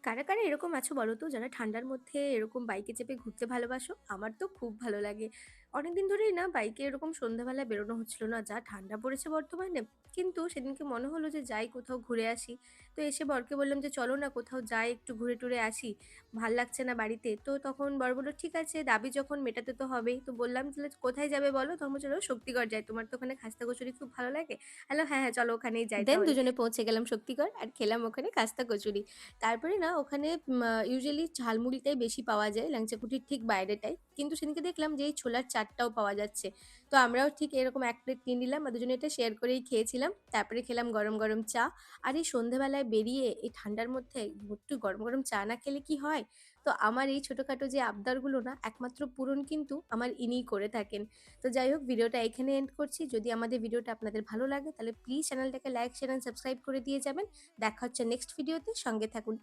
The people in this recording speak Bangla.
কারা, কারা এরকম আছো বলো তো যারা ঠান্ডার মধ্যে এরকম বাইকে চেপে ঘুরতে ভালোবাসো? আমার তো খুব ভালো লাগে। অনেকদিন ধরেই না বাইকে এরকম সন্ধ্যাবেলায় বেরোনো হচ্ছিল না। যা ঠান্ডা পড়েছে বর্তমানে। কিন্তু সেদিনকে মনে হলো যে যাই কোথাও ঘুরে আসি। তো এসে বরকে বললাম যে চলো না কোথাও যাই একটু ঘুরে টুরে আসি। ভাল লাগছে না বাড়িতে। তো তখন বর বলল ঠিক আছে দাবি যখন মেটাতে তো হবেই। তো বললাম তাহলে কোথায় যাবে বলো? তখন বলছে চলো শক্তিগড় যাই। তোমার তো ওখানে খাস্তা কচুরি খুব ভালো লাগে। হ্যালো হ্যাঁ, হ্যাঁ চলো ওখানেই যাই দেন তাহলে? দুজনে পৌঁছে গেলাম শক্তিগড় আর খেলাম ওখানে খাস্তা কচুরি। তারপরে না ওখানে ইউজুয়ালি ঝালমুড়িটাই বেশি পাওয়া যায় ল্যাংচাকুটির ঠিক বাইরেটাই। কিন্তু সেদিনকে দেখলাম যে এই ছোলার চাটটাও পাওয়া যাচ্ছে। তো আমরাও ঠিক এরকম ১ প্লেট নিয়ে নিলাম আর দুজনে এটা শেয়ার করেই খেয়েছিলাম। তারপরে খেলাম গরম, গরম চা। আর এই সন্ধ্যেবেলায় বেরিয়ে এই ঠান্ডার মধ্যে একটু গরম, গরম চা না খেলে কি হয়? তো আমার এই ছোটখাটো যে আবদারগুলো না একমাত্র পূরণ কিন্তু আমার ইনিই করে থাকেন। তো যাই হোক ভিডিওটা এখানে এন্ড করছি। যদি আমাদের ভিডিওটা আপনাদের ভালো লাগে তাহলে প্লিজ চ্যানেলটাকে লাইক, শেয়ার অ্যান্ড সাবস্ক্রাইব করে দিয়ে যাবেন। দেখা হচ্ছে নেক্সট ভিডিওতে। সঙ্গে থাকুন।